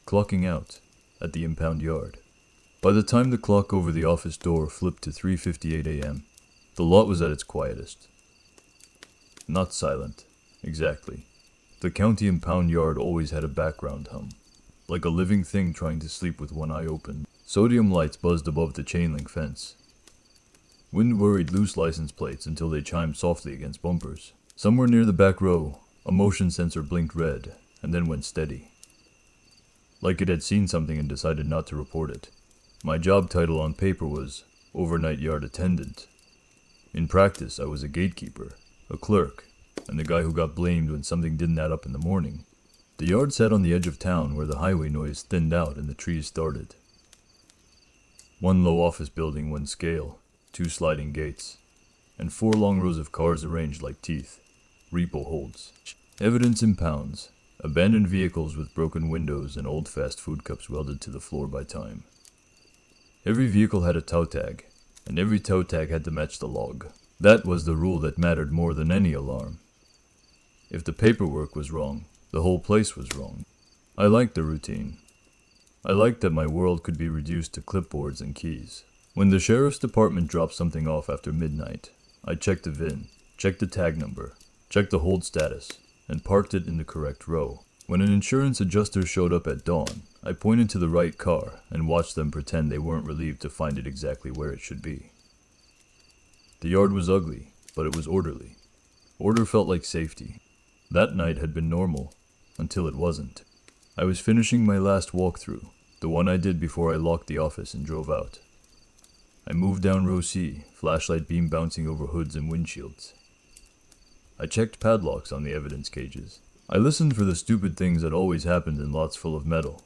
clocking out at the impound yard. By the time the clock over the office door flipped to 3:58 a.m., the lot was at its quietest. Not silent, exactly. The county impound yard always had a background hum, like a living thing trying to sleep with one eye open. Sodium lights buzzed above the chain-link fence. Wind worried loose license plates until they chimed softly against bumpers. Somewhere near the back row, a motion sensor blinked red, and then went steady. Like it had seen something and decided not to report it. My job title on paper was overnight yard attendant. In practice, I was a gatekeeper, a clerk, and the guy who got blamed when something didn't add up in the morning. The yard sat on the edge of town where the highway noise thinned out and the trees started. One low office building, one scale, 2 sliding gates, and 4 long rows of cars arranged like teeth. Repo holds. Evidence impounds. Abandoned vehicles with broken windows and old fast food cups welded to the floor by time. Every vehicle had a tow tag, and every tow tag had to match the log. That was the rule that mattered more than any alarm. If the paperwork was wrong, the whole place was wrong. I liked the routine. I liked that my world could be reduced to clipboards and keys. When the sheriff's department dropped something off after midnight, I checked the VIN, checked the tag number, checked the hold status, and parked it in the correct row. When an insurance adjuster showed up at dawn, I pointed to the right car and watched them pretend they weren't relieved to find it exactly where it should be. The yard was ugly, but it was orderly. Order felt like safety. That night had been normal, until it wasn't. I was finishing my last walkthrough, the one I did before I locked the office and drove out. I moved down row C, flashlight beam bouncing over hoods and windshields. I checked padlocks on the evidence cages. I listened for the stupid things that always happened in lots full of metal.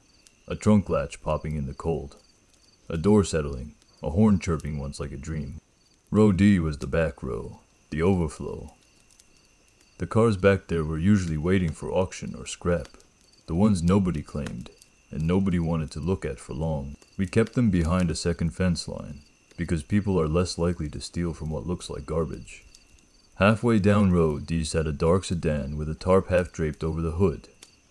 A trunk latch popping in the cold. A door settling, a horn chirping once like a dream. Row D was the back row, the overflow. The cars back there were usually waiting for auction or scrap. The ones nobody claimed, and nobody wanted to look at for long. We kept them behind a second fence line, because people are less likely to steal from what looks like garbage. Halfway down row D sat a dark sedan with a tarp half draped over the hood,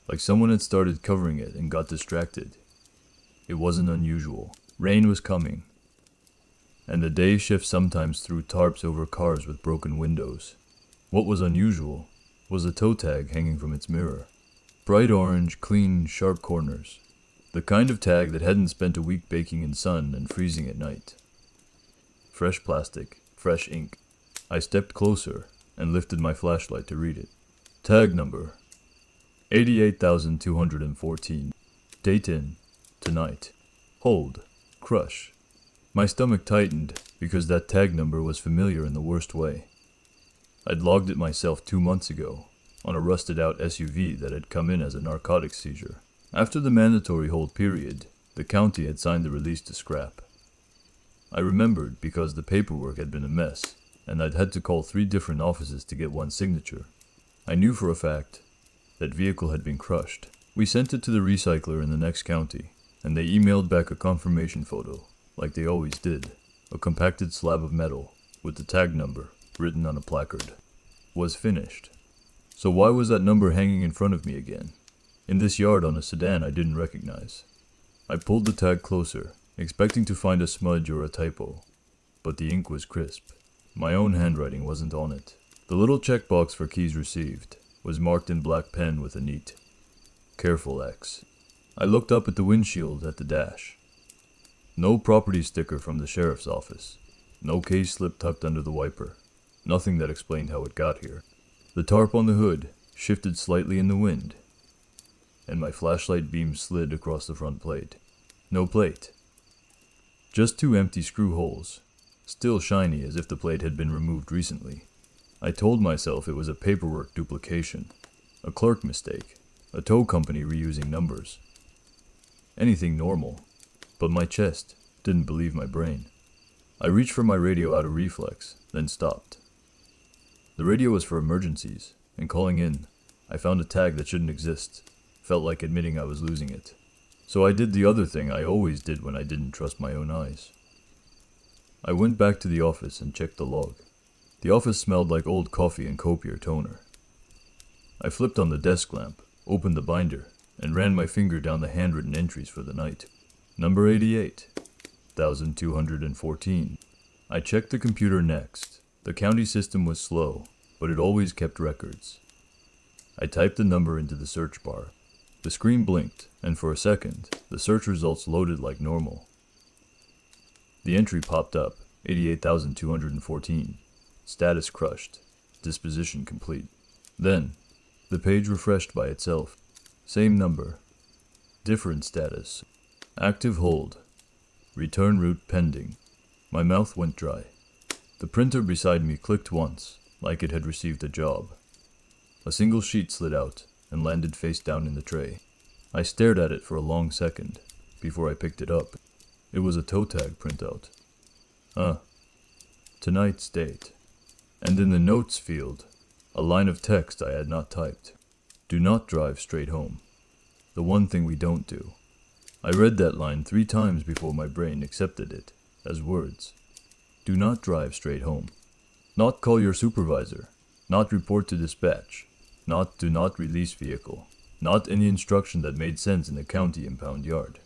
like someone had started covering it and got distracted. It wasn't unusual. Rain was coming, and the day shift sometimes threw tarps over cars with broken windows. What was unusual was a toe tag hanging from its mirror. Bright orange, clean, sharp corners. The kind of tag that hadn't spent a week baking in sun and freezing at night. Fresh plastic, fresh ink. I stepped closer and lifted my flashlight to read it. Tag number 88,214. Date in, tonight. Hold, crush. My stomach tightened because that tag number was familiar in the worst way. I'd logged it myself 2 months ago on a rusted out SUV that had come in as a narcotics seizure. After the mandatory hold period, the county had signed the release to scrap. I remembered because the paperwork had been a mess, and I'd had to call 3 different offices to get one signature. I knew for a fact that vehicle had been crushed. We sent it to the recycler in the next county, and they emailed back a confirmation photo, like they always did, a compacted slab of metal with the tag number written on a placard. Was finished. So why was that number hanging in front of me again? In this yard on a sedan I didn't recognize. I pulled the tag closer, expecting to find a smudge or a typo, but the ink was crisp. My own handwriting wasn't on it. The little checkbox for keys received was marked in black pen with a neat, careful X. I looked up at the windshield at the dash. No property sticker from the sheriff's office. No case slip tucked under the wiper. Nothing that explained how it got here. The tarp on the hood shifted slightly in the wind, and my flashlight beam slid across the front plate. No plate. Just 2 empty screw holes, still shiny as if the plate had been removed recently. I told myself it was a paperwork duplication, a clerk mistake, a tow company reusing numbers. Anything normal, but my chest didn't believe my brain. I reached for my radio out of reflex, then stopped. The radio was for emergencies, and calling in, I found a tag that shouldn't exist. Felt like admitting I was losing it. So I did the other thing I always did when I didn't trust my own eyes. I went back to the office and checked the log. The office smelled like old coffee and copier toner. I flipped on the desk lamp, opened the binder, and ran my finger down the handwritten entries for the night. Number 88, 1214. I checked the computer next. The county system was slow, but it always kept records. I typed the number into the search bar. The screen blinked, and for a second, the search results loaded like normal. The entry popped up, 88,214. Status crushed. Disposition complete. Then, the page refreshed by itself. Same number. Different status. Active hold. Return route pending. My mouth went dry. The printer beside me clicked once, like it had received a job. A single sheet slid out and landed face down in the tray. I stared at it for a long second before I picked it up. It was a toe tag printout. Tonight's date. And in the notes field, a line of text I had not typed. Do not drive straight home. The one thing we don't do. I read that line 3 times before my brain accepted it as words. Do not drive straight home. Not call your supervisor. Not report to dispatch. Not do not release vehicle. Not any instruction that made sense in the county impound yard.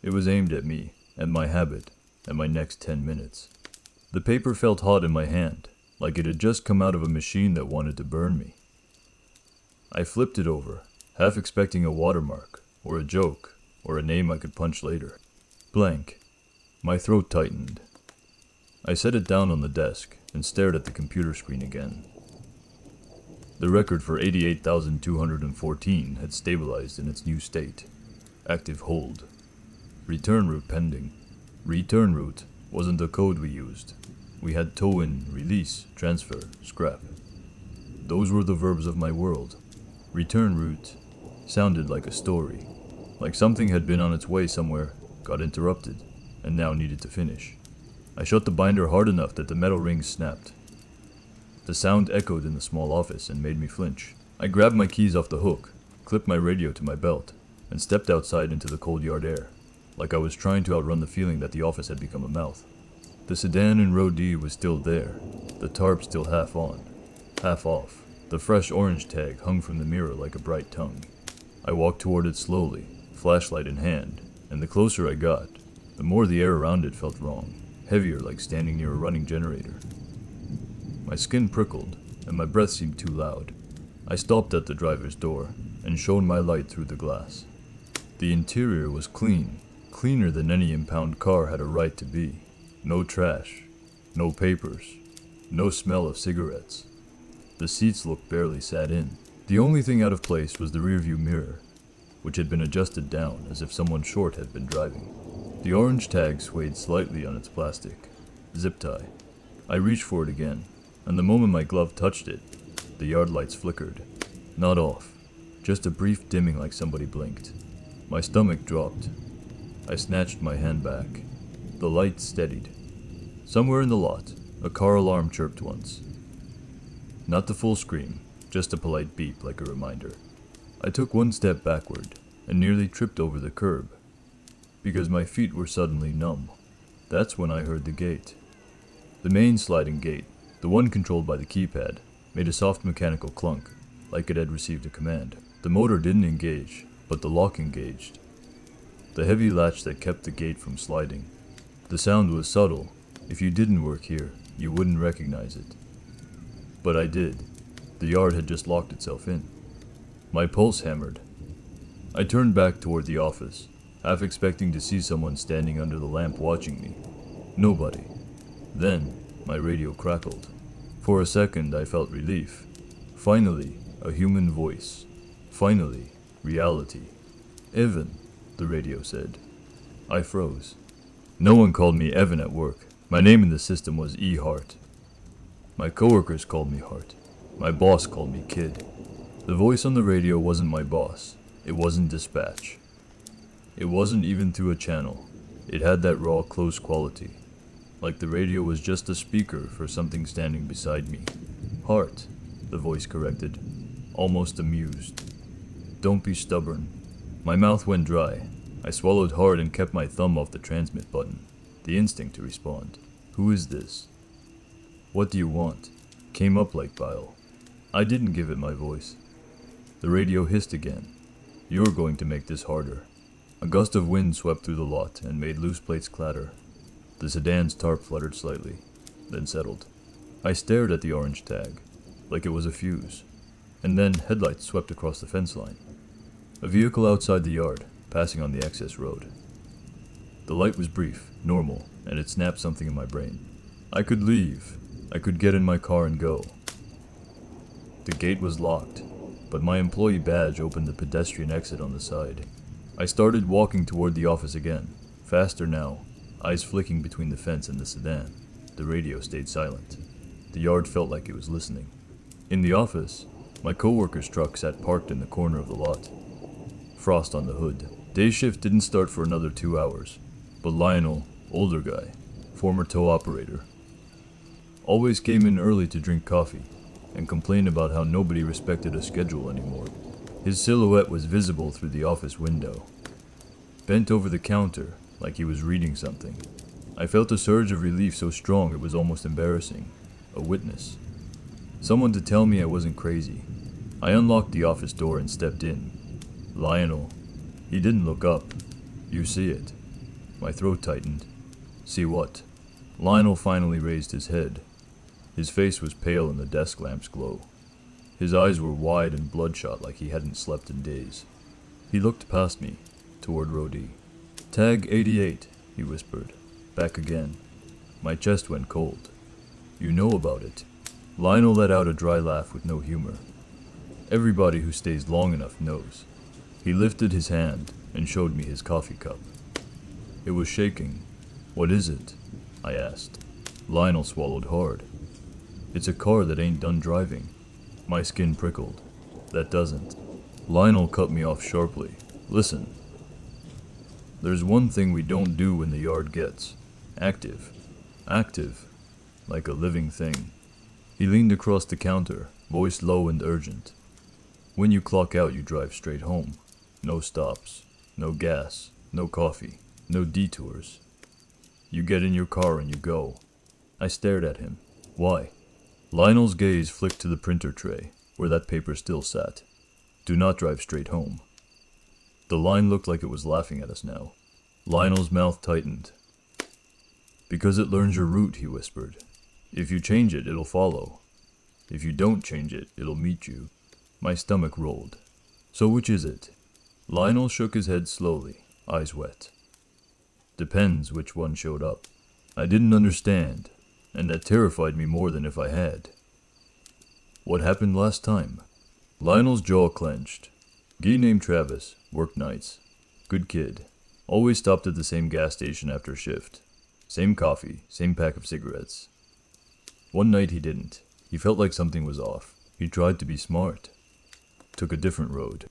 It was aimed at me, and my habit, and my next 10 minutes. The paper felt hot in my hand, like it had just come out of a machine that wanted to burn me. I flipped it over, half expecting a watermark, or a joke, or a name I could punch later. Blank. My throat tightened. I set it down on the desk and stared at the computer screen again. The record for 88,214 had stabilized in its new state. Active hold. Return route pending. Return route wasn't the code we used. We had tow in, release, transfer, scrap. Those were the verbs of my world. Return route sounded like a story, like something had been on its way somewhere, got interrupted, and now needed to finish. I shut the binder hard enough that the metal rings snapped. The sound echoed in the small office and made me flinch. I grabbed my keys off the hook, clipped my radio to my belt, and stepped outside into the cold yard air, like I was trying to outrun the feeling that the office had become a mouth. The sedan in row D was still there, the tarp still half on, half off. The fresh orange tag hung from the mirror like a bright tongue. I walked toward it slowly, flashlight in hand, and the closer I got, the more the air around it felt wrong, heavier like standing near a running generator. My skin prickled, and my breath seemed too loud. I stopped at the driver's door, and shone my light through the glass. The interior was clean, cleaner than any impound car had a right to be. No trash, no papers, no smell of cigarettes. The seats looked barely sat in. The only thing out of place was the rearview mirror, which had been adjusted down as if someone short had been driving. The orange tag swayed slightly on its plastic. Zip tie. I reached for it again, and the moment my glove touched it, the yard lights flickered. Not off, just a brief dimming like somebody blinked. My stomach dropped. I snatched my hand back. The light steadied. Somewhere in the lot, a car alarm chirped once. Not the full scream, just a polite beep like a reminder. I took one step backward and nearly tripped over the curb, because my feet were suddenly numb. That's when I heard the gate. The main sliding gate, the one controlled by the keypad, made a soft mechanical clunk, like it had received a command. The motor didn't engage, but the lock engaged. The heavy latch that kept the gate from sliding. The sound was subtle. If you didn't work here, you wouldn't recognize it. But I did. The yard had just locked itself in. My pulse hammered. I turned back toward the office, half expecting to see someone standing under the lamp watching me. Nobody. Then, my radio crackled. For a second, I felt relief. Finally, a human voice. Finally, reality. Evan, the radio said. I froze. No one called me Evan at work. My name in the system was E. Hart. My coworkers called me Hart. My boss called me Kid. The voice on the radio wasn't my boss. It wasn't dispatch. It wasn't even through a channel. It had that raw, close quality. Like the radio was just a speaker for something standing beside me. Hart, the voice corrected, almost amused. Don't be stubborn. My mouth went dry. I swallowed hard and kept my thumb off the transmit button. The instinct to respond. Who is this? What do you want? Came up like bile. I didn't give it my voice. The radio hissed again. You're going to make this harder. A gust of wind swept through the lot and made loose plates clatter. The sedan's tarp fluttered slightly, then settled. I stared at the orange tag, like it was a fuse, and then headlights swept across the fence line. A vehicle outside the yard, passing on the access road. The light was brief, normal, and it snapped something in my brain. I could leave. I could get in my car and go. The gate was locked, but my employee badge opened the pedestrian exit on the side. I started walking toward the office again, faster now, eyes flicking between the fence and the sedan. The radio stayed silent. The yard felt like it was listening. In the office, my coworker's truck sat parked in the corner of the lot. Frost on the hood. Day shift didn't start for another 2 hours, but Lionel, older guy, former tow operator, always came in early to drink coffee and complained about how nobody respected a schedule anymore. His silhouette was visible through the office window, bent over the counter like he was reading something. I felt a surge of relief so strong it was almost embarrassing. A witness. Someone to tell me I wasn't crazy. I unlocked the office door and stepped in. Lionel. He didn't look up. You see it. My throat tightened. See what? Lionel finally raised his head. His face was pale in the desk lamp's glow. His eyes were wide and bloodshot like he hadn't slept in days. He looked past me, toward Rodi. Tag 88, he whispered. Back again. My chest went cold. You know about it. Lionel let out a dry laugh with no humor. Everybody who stays long enough knows. He lifted his hand and showed me his coffee cup. It was shaking. What is it? I asked. Lionel swallowed hard. It's a car that ain't done driving. My skin prickled. That doesn't. Lionel cut me off sharply. Listen. There's one thing we don't do when the yard gets active. Active. Like a living thing. He leaned across the counter, voice low and urgent. When you clock out, you drive straight home. No stops. No gas. No coffee. No detours. You get in your car and you go. I stared at him. Why? Lionel's gaze flicked to the printer tray, where that paper still sat. Do not drive straight home. The line looked like it was laughing at us now. Lionel's mouth tightened. Because it learns your route, he whispered. If you change it, it'll follow. If you don't change it, it'll meet you. My stomach rolled. So which is it? Lionel shook his head slowly, eyes wet. Depends which one showed up. I didn't understand, and that terrified me more than if I had. What happened last time? Lionel's jaw clenched. Guy named Travis, worked nights. Good kid. Always stopped at the same gas station after shift. Same coffee, same pack of cigarettes. One night he didn't. He felt like something was off. He tried to be smart. Took a different road.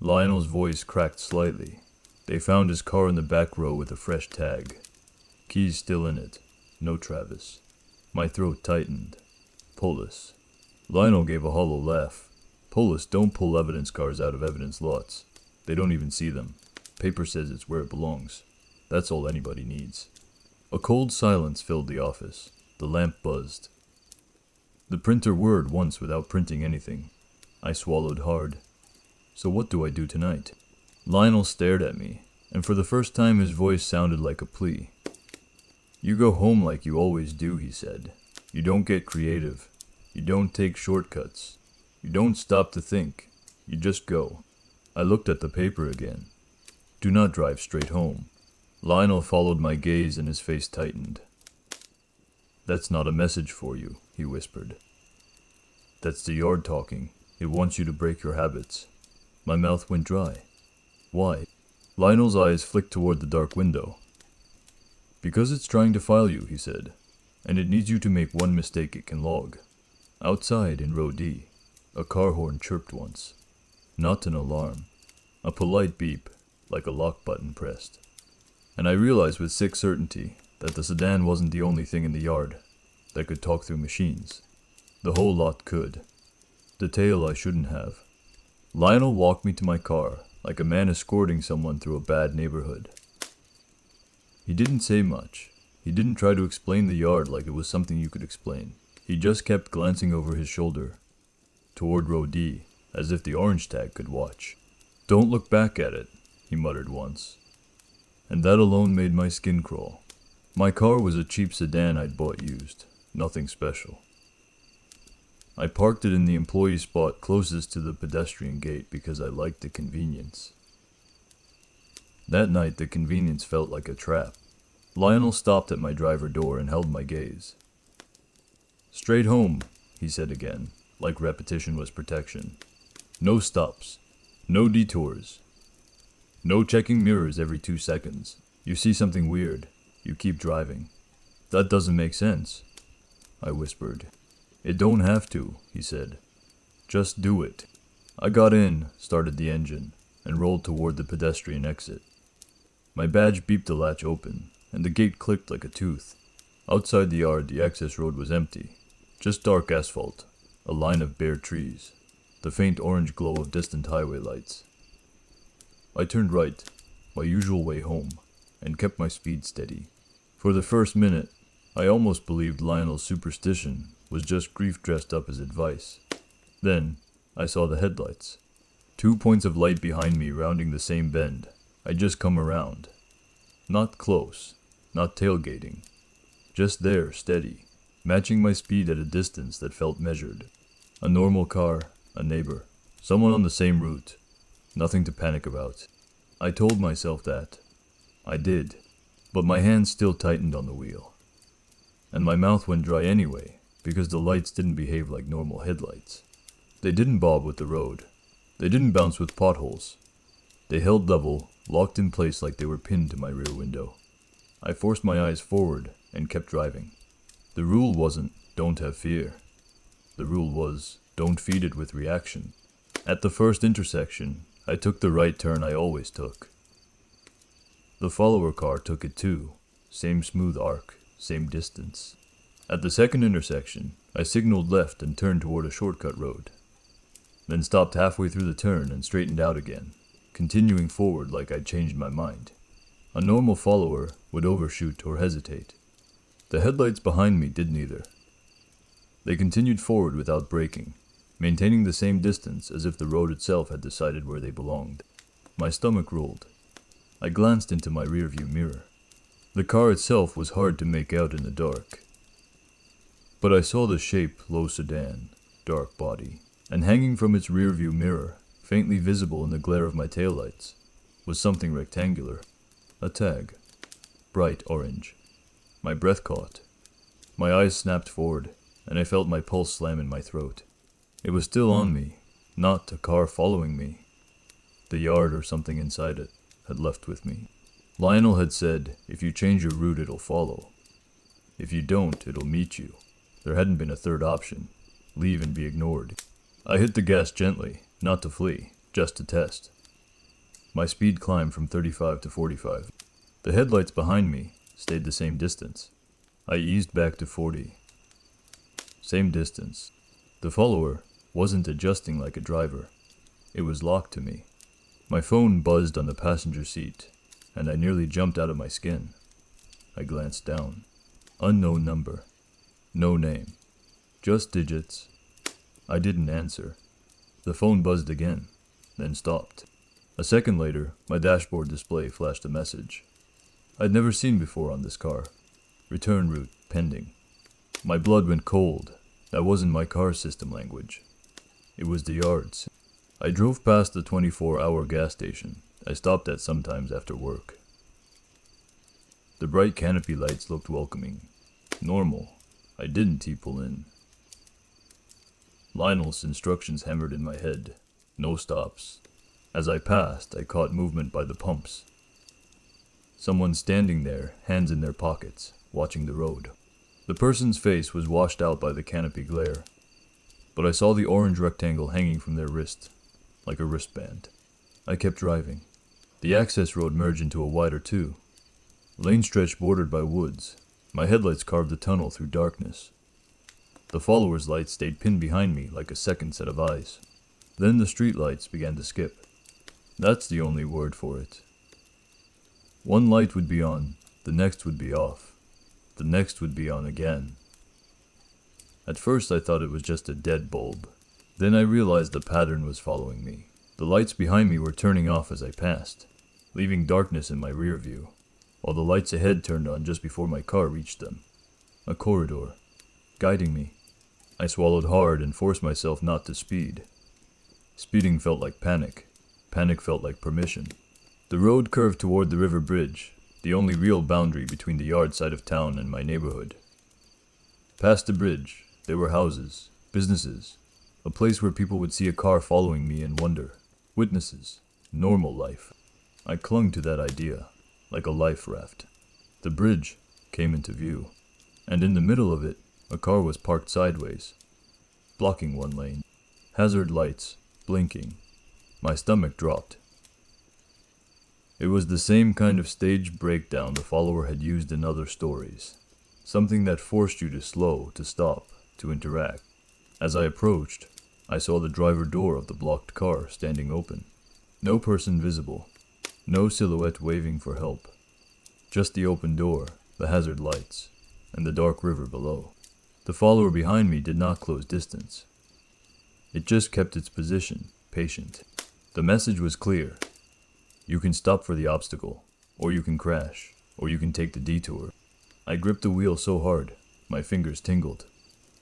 Lionel's voice cracked slightly. They found his car in the back row with a fresh tag. Keys still in it. No Travis. My throat tightened. Polis. Lionel gave a hollow laugh. Polis don't pull evidence cars out of evidence lots. They don't even see them. Paper says it's where it belongs. That's all anybody needs. A cold silence filled the office. The lamp buzzed. The printer whirred once without printing anything. I swallowed hard. So what do I do tonight? Lionel stared at me, and for the first time his voice sounded like a plea. You go home like you always do, he said. You don't get creative. You don't take shortcuts. You don't stop to think. You just go. I looked at the paper again. Do not drive straight home. Lionel followed my gaze and his face tightened. That's not a message for you, he whispered. That's the yard talking. It wants you to break your habits. My mouth went dry. Why? Lionel's eyes flicked toward the dark window. Because it's trying to file you, he said, and it needs you to make one mistake it can log. Outside in row D, a car horn chirped once. Not an alarm. A polite beep, like a lock button pressed. And I realized with sick certainty that the sedan wasn't the only thing in the yard that could talk through machines. The whole lot could. Detail I shouldn't have. Lionel walked me to my car, like a man escorting someone through a bad neighborhood. He didn't say much. He didn't try to explain the yard like it was something you could explain. He just kept glancing over his shoulder, toward row D, as if the orange tag could watch. "Don't look back at it," he muttered once. And that alone made my skin crawl. My car was a cheap sedan I'd bought used, nothing special. I parked it in the employee spot closest to the pedestrian gate because I liked the convenience. That night, the convenience felt like a trap. Lionel stopped at my driver door and held my gaze. "Straight home," he said again, like repetition was protection. "No stops. No detours. No checking mirrors every 2 seconds. You see something weird. You keep driving." "That doesn't make sense," I whispered. "It don't have to," he said. "Just do it." I got in, started the engine, and rolled toward the pedestrian exit. My badge beeped the latch open, and the gate clicked like a tooth. Outside the yard, the access road was empty. Just dark asphalt, a line of bare trees, the faint orange glow of distant highway lights. I turned right, my usual way home, and kept my speed steady. For the first minute, I almost believed Lionel's superstition was just grief dressed up as advice. Then, I saw the headlights. 2 points of light behind me rounding the same bend. I'd just come around. Not close, not tailgating. Just there, steady, matching my speed at a distance that felt measured. A normal car, a neighbor, someone on the same route. Nothing to panic about. I told myself that. I did, but my hands still tightened on the wheel. And my mouth went dry anyway, because the lights didn't behave like normal headlights. They didn't bob with the road. They didn't bounce with potholes. They held level, locked in place like they were pinned to my rear window. I forced my eyes forward and kept driving. The rule wasn't, don't have fear. The rule was, don't feed it with reaction. At the first intersection, I took the right turn I always took. The follower car took it too. Same smooth arc, same distance. At the second intersection, I signaled left and turned toward a shortcut road. Then stopped halfway through the turn and straightened out again, continuing forward like I'd changed my mind. A normal follower would overshoot or hesitate. The headlights behind me did neither. They continued forward without braking, maintaining the same distance as if the road itself had decided where they belonged. My stomach rolled. I glanced into my rearview mirror. The car itself was hard to make out in the dark. But I saw the shape, low sedan, dark body, and hanging from its rearview mirror, faintly visible in the glare of my taillights, was something rectangular. A tag. Bright orange. My breath caught. My eyes snapped forward, and I felt my pulse slam in my throat. It was still on me, not a car following me. The yard or something inside it had left with me. Lionel had said, if you change your route it'll follow. If you don't, it'll meet you. There hadn't been a third option. Leave and be ignored. I hit the gas gently, not to flee, just to test. My speed climbed from 35 to 45. The headlights behind me stayed the same distance. I eased back to 40. Same distance. The follower wasn't adjusting like a driver. It was locked to me. My phone buzzed on the passenger seat, and I nearly jumped out of my skin. I glanced down. Unknown number. No name. Just digits. I didn't answer. The phone buzzed again, then stopped. A second later, my dashboard display flashed a message I'd never seen before on this car. Return route pending. My blood went cold. That wasn't my car's system language. It was the yard's. I drove past the 24-hour gas station I stopped at sometimes after work. The bright canopy lights looked welcoming. Normal. I didn't T-pull in. Lionel's instructions hammered in my head. No stops. As I passed, I caught movement by the pumps. Someone standing there, hands in their pockets, watching the road. The person's face was washed out by the canopy glare, but I saw the orange rectangle hanging from their wrist, like a wristband. I kept driving. The access road merged into a wider two. Lane stretch bordered by woods. My headlights carved a tunnel through darkness. The follower's lights stayed pinned behind me like a second set of eyes. Then the street lights began to skip. That's the only word for it. One light would be on, the next would be off. The next would be on again. At first I thought it was just a dead bulb. Then I realized the pattern was following me. The The lights behind me were turning off as I passed, leaving darkness in my rear view, while the lights ahead turned on just before my car reached them. A corridor, guiding me. I swallowed hard and forced myself not to speed. Speeding felt like panic. Panic felt like permission. The road curved toward the river bridge, the only real boundary between the yard side of town and my neighborhood. Past the bridge, there were houses, businesses, a place where people would see a car following me and wonder. Witnesses, normal life. I clung to that idea, like a life raft. The bridge came into view, and in the middle of it, a car was parked sideways, blocking one lane. Hazard lights, blinking. My stomach dropped. It was the same kind of staged breakdown the follower had used in other stories. Something that forced you to slow, to stop, to interact. As I approached, I saw the driver door of the blocked car standing open. No person visible. No silhouette waving for help. Just the open door, the hazard lights, and the dark river below. The follower behind me did not close distance. It just kept its position, patient. The message was clear. You can stop for the obstacle, or you can crash, or you can take the detour. I gripped the wheel so hard, my fingers tingled.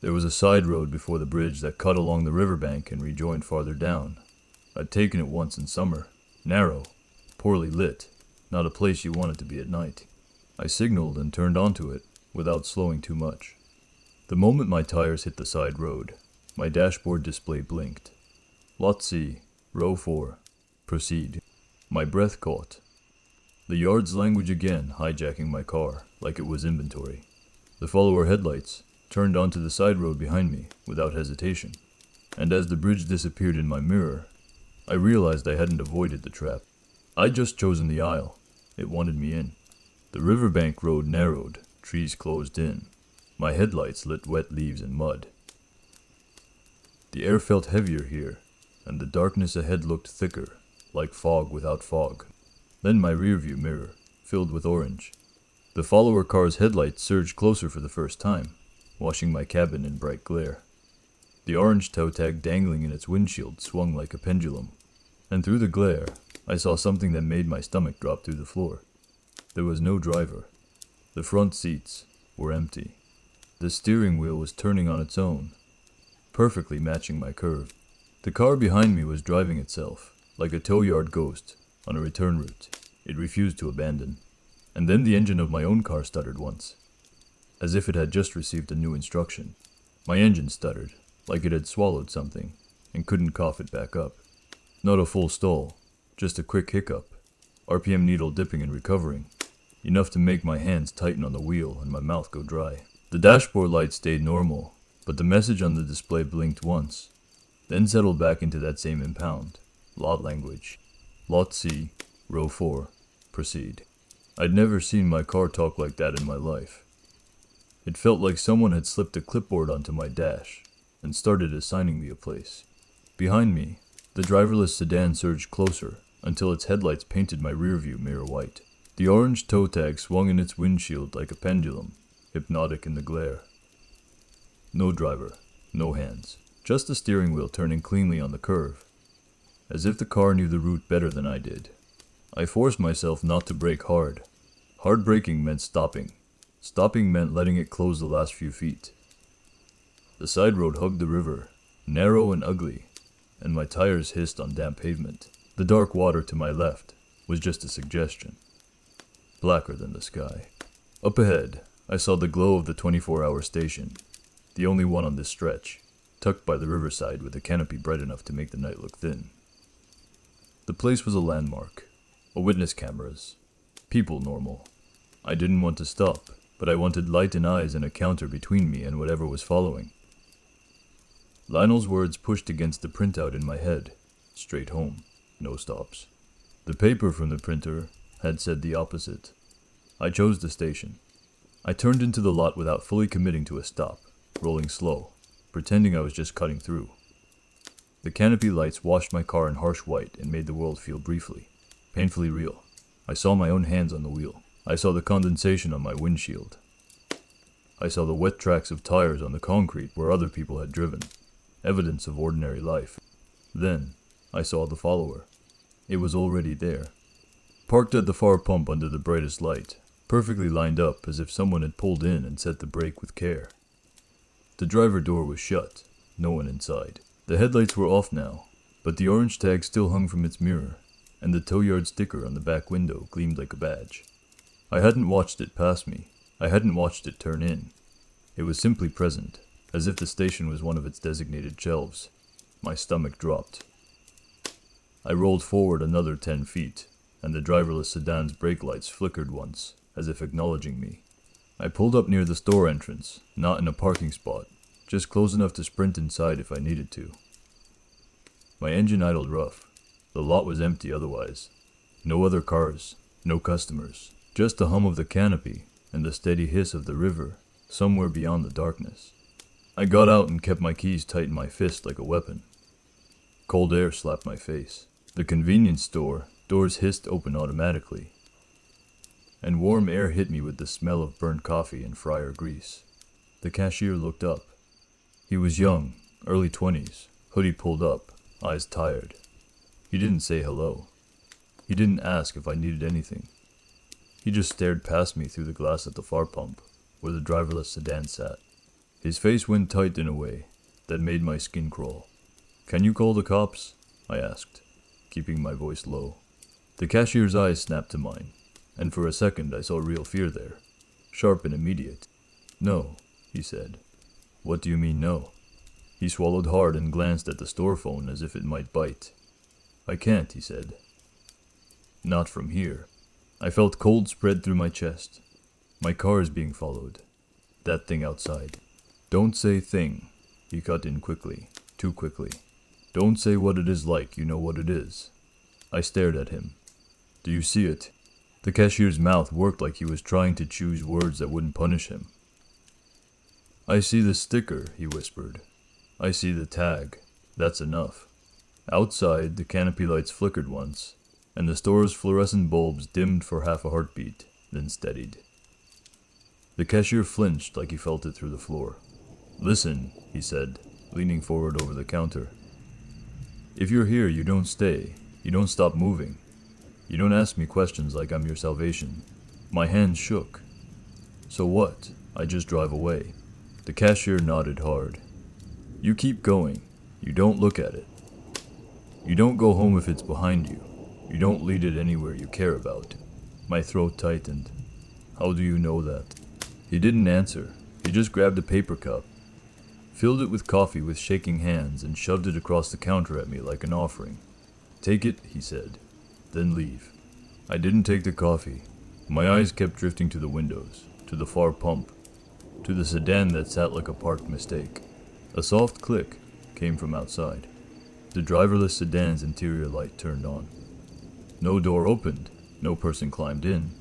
There was a side road before the bridge that cut along the riverbank and rejoined farther down. I'd taken it once in summer. Narrow, poorly lit, not a place you wanted to be at night. I signaled and turned onto it, without slowing too much. The moment my tires hit the side road, my dashboard display blinked. Lot C, row 4, proceed. My breath caught. The yard's language again hijacking my car, like it was inventory. The follower headlights turned onto the side road behind me, without hesitation. And as the bridge disappeared in my mirror, I realized I hadn't avoided the trap. I'd just chosen the aisle. It wanted me in. The riverbank road narrowed, trees closed in. My headlights lit wet leaves and mud. The air felt heavier here, and the darkness ahead looked thicker, like fog without fog. Then my rearview mirror, filled with orange. The follower car's headlights surged closer for the first time, washing my cabin in bright glare. The orange toe tag dangling in its windshield swung like a pendulum, and through the glare, I saw something that made my stomach drop through the floor. There was no driver. The front seats were empty. The steering wheel was turning on its own, perfectly matching my curve. The car behind me was driving itself, like a tow yard ghost, on a return route. It refused to abandon. And then the engine of my own car stuttered once, as if it had just received a new instruction. My engine stuttered, like it had swallowed something, and couldn't cough it back up. Not a full stall, just a quick hiccup, RPM needle dipping and recovering, enough to make my hands tighten on the wheel and my mouth go dry. The dashboard light stayed normal, but the message on the display blinked once, then settled back into that same impound. Lot language. Lot C, row 4, proceed. I'd never seen my car talk like that in my life. It felt like someone had slipped a clipboard onto my dash and started assigning me a place. Behind me, the driverless sedan surged closer until its headlights painted my rearview mirror white. The orange toe tag swung in its windshield like a pendulum, hypnotic in the glare. No driver, no hands, just the steering wheel turning cleanly on the curve, as if the car knew the route better than I did. I forced myself not to brake hard. Hard braking meant stopping. Stopping meant letting it close the last few feet. The side road hugged the river, narrow and ugly, and my tires hissed on damp pavement. The dark water to my left was just a suggestion, blacker than the sky. Up ahead, I saw the glow of the 24-hour station, the only one on this stretch, tucked by the riverside with a canopy bright enough to make the night look thin. The place was a landmark, a witness cameras, people normal. I didn't want to stop, but I wanted light and eyes and a counter between me and whatever was following. Lionel's words pushed against the printout in my head. Straight home, no stops. The paper from the printer had said the opposite. I chose the station. I turned into the lot without fully committing to a stop, rolling slow, pretending I was just cutting through. The canopy lights washed my car in harsh white and made the world feel briefly, painfully real. I saw my own hands on the wheel. I saw the condensation on my windshield. I saw the wet tracks of tires on the concrete where other people had driven, evidence of ordinary life. Then, I saw the follower. It was already there, parked at the far pump under the brightest light, perfectly lined up as if someone had pulled in and set the brake with care. The driver door was shut, no one inside. The headlights were off now, but the orange tag still hung from its mirror, and the tow yard sticker on the back window gleamed like a badge. I hadn't watched it pass me. I hadn't watched it turn in. It was simply present, as if the station was one of its designated shelves. My stomach dropped. I rolled forward another 10 feet, and the driverless sedan's brake lights flickered once, as if acknowledging me. I pulled up near the store entrance, not in a parking spot, just close enough to sprint inside if I needed to. My engine idled rough. The lot was empty otherwise. No other cars, no customers, just the hum of the canopy and the steady hiss of the river somewhere beyond the darkness. I got out and kept my keys tight in my fist like a weapon. Cold air slapped my face. The convenience store doors hissed open automatically, and warm air hit me with the smell of burnt coffee and fryer grease. The cashier looked up. He was young, early 20s, hoodie pulled up, eyes tired. He didn't say hello. He didn't ask if I needed anything. He just stared past me through the glass at the far pump, where the driverless sedan sat. His face went tight in a way that made my skin crawl. "Can you call the cops?" I asked, keeping my voice low. The cashier's eyes snapped to mine, and for a second I saw real fear there, sharp and immediate. "No," he said. "What do you mean, no?" He swallowed hard and glanced at the store phone as if it might bite. "I can't," he said. "Not from here." I felt cold spread through my chest. "My car is being followed. That thing outside." "Don't say thing," he cut in quickly, too quickly. "Don't say what it is like, you know what it is." I stared at him. "Do you see it?" The cashier's mouth worked like he was trying to choose words that wouldn't punish him. "I see the sticker," he whispered. "I see the tag. That's enough." Outside, the canopy lights flickered once, and the store's fluorescent bulbs dimmed for half a heartbeat, then steadied. The cashier flinched like he felt it through the floor. "Listen," he said, leaning forward over the counter. "If you're here, you don't stay. You don't stop moving. You don't ask me questions like I'm your salvation." My hands shook. "So what? I just drive away." The cashier nodded hard. "You keep going. You don't look at it. You don't go home if it's behind you. You don't lead it anywhere you care about." My throat tightened. "How do you know that?" He didn't answer. He just grabbed a paper cup, filled it with coffee with shaking hands, and shoved it across the counter at me like an offering. "Take it," he said, "then leave." I didn't take the coffee. My eyes kept drifting to the windows, to the far pump, to the sedan that sat like a parked mistake. A soft click came from outside. The driverless sedan's interior light turned on. No door opened, no person climbed in.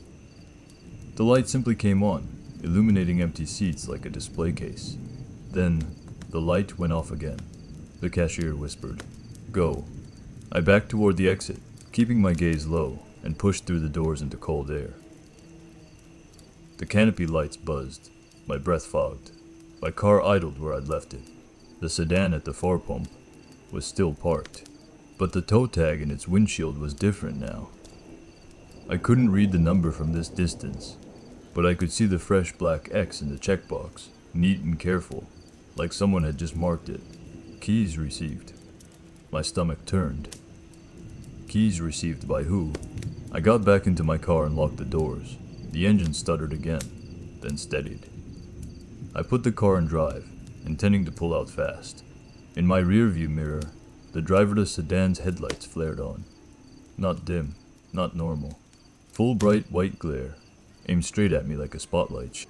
The light simply came on, illuminating empty seats like a display case. Then, the light went off again. The cashier whispered, "Go." I backed toward the exit, keeping my gaze low, and pushed through the doors into cold air. The canopy lights buzzed. My breath fogged. My car idled where I'd left it. The sedan at the far pump was still parked, but the tow tag in its windshield was different now. I couldn't read the number from this distance, but I could see the fresh black X in the checkbox, neat and careful, like someone had just marked it. Keys received. My stomach turned. Keys received by who? I got back into my car and locked the doors. The engine stuttered again, then steadied. I put the car in drive, intending to pull out fast. In my rearview mirror, the driverless sedan's headlights flared on. Not dim, not normal. Full bright white glare, aimed straight at me like a spotlight.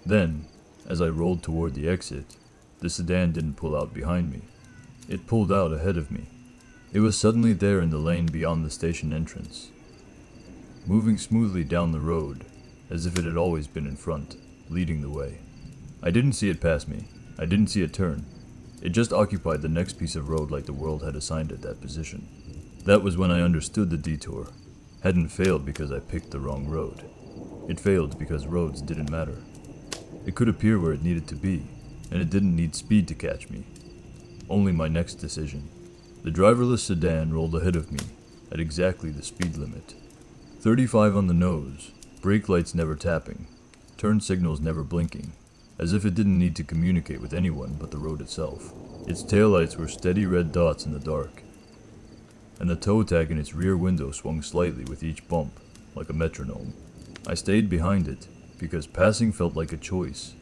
Then, as I rolled toward the exit, the sedan didn't pull out behind me. It pulled out ahead of me. It was suddenly there in the lane beyond the station entrance, moving smoothly down the road, as if it had always been in front, leading the way. I didn't see it pass me. I didn't see it turn. It just occupied the next piece of road like the world had assigned it that position. That was when I understood the detour hadn't failed because I picked the wrong road. It failed because roads didn't matter. It could appear where it needed to be, and it didn't need speed to catch me. Only my next decision. The driverless sedan rolled ahead of me at exactly the speed limit. 35 on the nose, brake lights never tapping, turn signals never blinking, as if it didn't need to communicate with anyone but the road itself. Its taillights were steady red dots in the dark, and the toe tag in its rear window swung slightly with each bump, like a metronome. I stayed behind it, because passing felt like a choice,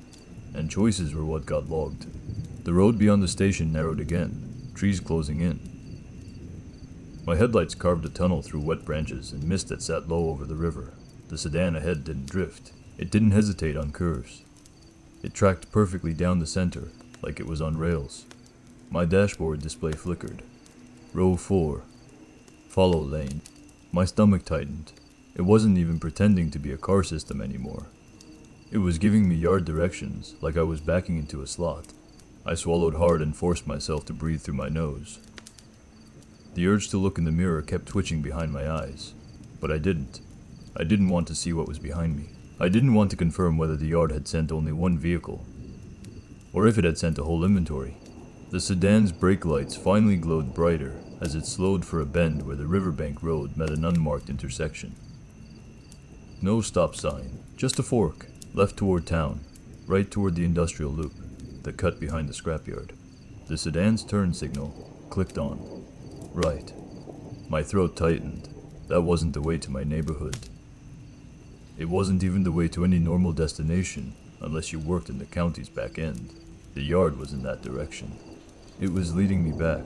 and choices were what got logged. The road beyond the station narrowed again, trees closing in. My headlights carved a tunnel through wet branches and mist that sat low over the river. The sedan ahead didn't drift. It didn't hesitate on curves. It tracked perfectly down the center, like it was on rails. My dashboard display flickered. Row 4. Follow lane. My stomach tightened. It wasn't even pretending to be a car system anymore. It was giving me yard directions, like I was backing into a slot. I swallowed hard and forced myself to breathe through my nose. The urge to look in the mirror kept twitching behind my eyes, but I didn't. I didn't want to see what was behind me. I didn't want to confirm whether the yard had sent only one vehicle, or if it had sent a whole inventory. The sedan's brake lights finally glowed brighter as it slowed for a bend where the riverbank road met an unmarked intersection. No stop sign, just a fork, left toward town, right toward the industrial loop, the cut behind the scrapyard. The sedan's turn signal clicked on. Right. My throat tightened. That wasn't the way to my neighborhood. It wasn't even the way to any normal destination, unless you worked in the county's back end. The yard was in that direction. It was leading me back.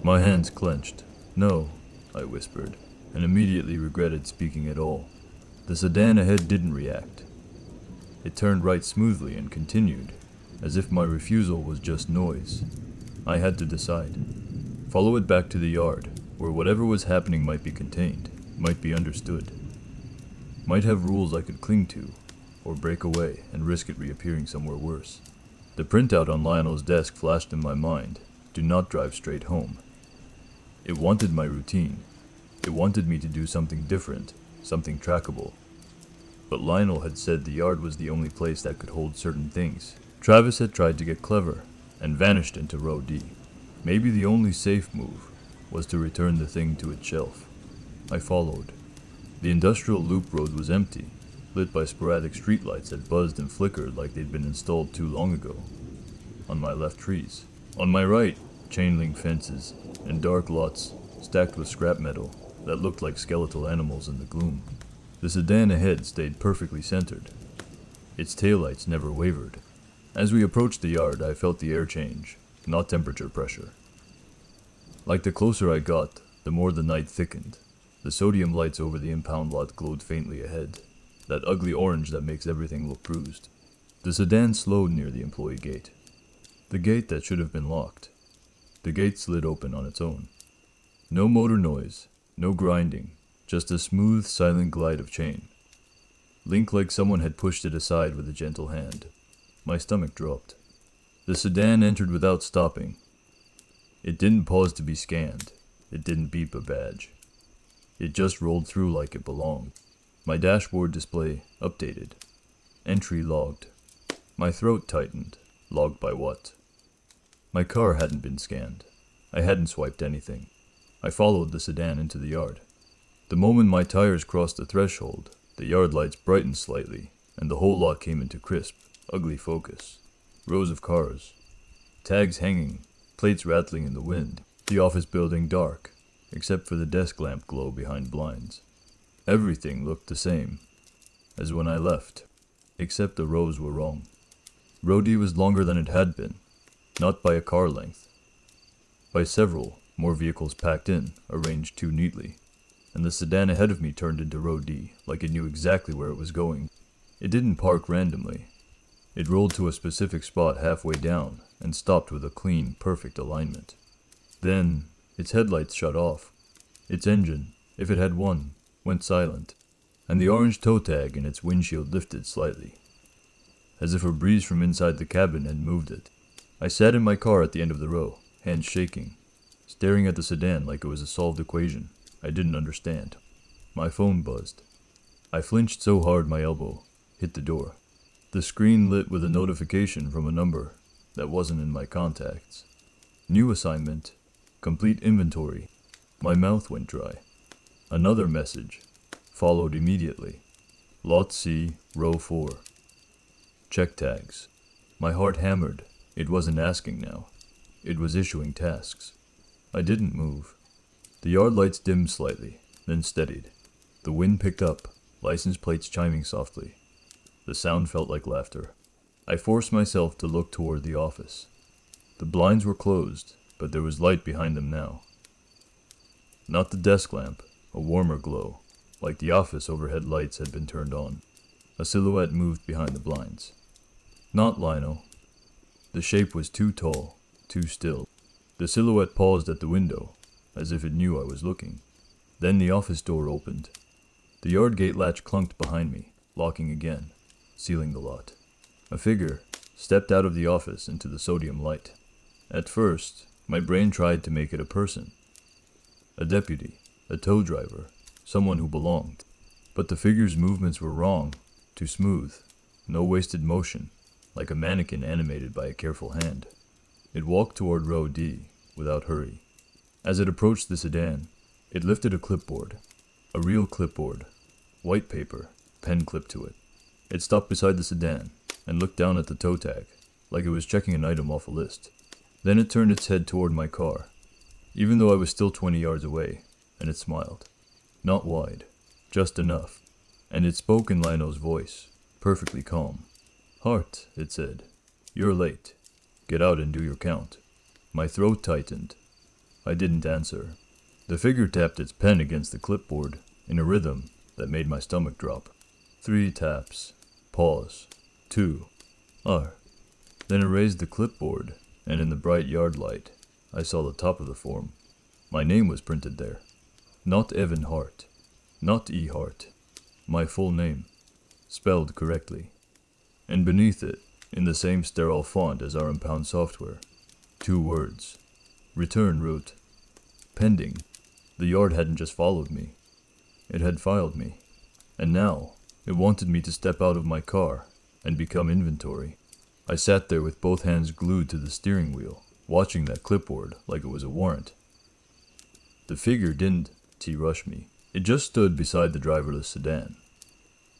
My hands clenched. No, I whispered, and immediately regretted speaking at all. The sedan ahead didn't react. It turned right smoothly and continued, as if my refusal was just noise. I had to decide. Follow it back to the yard, where whatever was happening might be contained, might be understood, might have rules I could cling to, or break away and risk it reappearing somewhere worse. The printout on Lionel's desk flashed in my mind. Do not drive straight home. It wanted my routine. It wanted me to do something different, something trackable. But Lionel had said the yard was the only place that could hold certain things. Travis had tried to get clever, and vanished into row D. Maybe the only safe move was to return the thing to its shelf. I followed. The industrial loop road was empty, lit by sporadic streetlights that buzzed and flickered like they'd been installed too long ago. On my left, trees. On my right, chain-link fences and dark lots stacked with scrap metal that looked like skeletal animals in the gloom. The sedan ahead stayed perfectly centered. Its taillights never wavered. As we approached the yard, I felt the air change, not temperature pressure. Like the closer I got, the more the night thickened. The sodium lights over the impound lot glowed faintly ahead, that ugly orange that makes everything look bruised. The sedan slowed near the employee gate. The gate that should have been locked. The gate slid open on its own. No motor noise, no grinding, just a smooth, silent glide of chain. Link like someone had pushed it aside with a gentle hand. My stomach dropped. The sedan entered without stopping. It didn't pause to be scanned. It didn't beep a badge. It just rolled through like it belonged. My dashboard display updated. Entry logged. My throat tightened. Logged by what? My car hadn't been scanned. I hadn't swiped anything. I followed the sedan into the yard. The moment my tires crossed the threshold, the yard lights brightened slightly, and the whole lot came into crisp, ugly focus. Rows of cars. Tags hanging, plates rattling in the wind. The office building dark, except for the desk lamp glow behind blinds. Everything looked the same as when I left, except the rows were wrong. Row D was longer than it had been, not by a car length. By several, more vehicles packed in, arranged too neatly, and the sedan ahead of me turned into row D like it knew exactly where it was going. It didn't park randomly. It rolled to a specific spot halfway down and stopped with a clean, perfect alignment. Then, its headlights shut off. Its engine, if it had one, went silent, and the orange toe tag in its windshield lifted slightly, as if a breeze from inside the cabin had moved it. I sat in my car at the end of the row, hands shaking, staring at the sedan like it was a solved equation I didn't understand. My phone buzzed. I flinched so hard my elbow hit the door. The screen lit with a notification from a number that wasn't in my contacts. New assignment, Complete inventory. My mouth went dry. Another message followed immediately. Lot C, row 4. Check tags. My heart hammered. It wasn't asking now. It was issuing tasks. I didn't move. The yard lights dimmed slightly, then steadied. The wind picked up, license plates chiming softly. The sound felt like laughter. I forced myself to look toward the office. The blinds were closed, but there was light behind them now. Not the desk lamp, a warmer glow, like the office overhead lights had been turned on. A silhouette moved behind the blinds. Not Lionel. The shape was too tall, too still. The silhouette paused at the window, as if it knew I was looking. Then the office door opened. The yard gate latch clunked behind me, locking again, sealing the lot. A figure stepped out of the office into the sodium light. At first, my brain tried to make it a person. A deputy, a tow driver, someone who belonged. But the figure's movements were wrong, too smooth, no wasted motion, like a mannequin animated by a careful hand. It walked toward row D, without hurry. As it approached the sedan, it lifted a clipboard. A real clipboard. White paper, pen clipped to it. It stopped beside the sedan, and looked down at the tow tag, like it was checking an item off a list. Then it turned its head toward my car, even though I was still 20 yards away, and it smiled. Not wide, just enough. And it spoke in Lionel's voice, perfectly calm. "Hart," it said, "you're late. Get out and do your count." My throat tightened. I didn't answer. The figure tapped its pen against the clipboard in a rhythm that made my stomach drop. 3 taps. Pause. 2. R. Then it raised the clipboard, and in the bright yard light, I saw the top of the form. My name was printed there. Not Evan Hart. Not E. Hart. My full name. Spelled correctly. And beneath it, in the same sterile font as our impound software, 2 words. Return route. Pending. The yard hadn't just followed me. It had filed me. And now, it wanted me to step out of my car and become inventory. I sat there with both hands glued to the steering wheel, watching that clipboard like it was a warrant. The figure didn't rush me. It just stood beside the driverless sedan.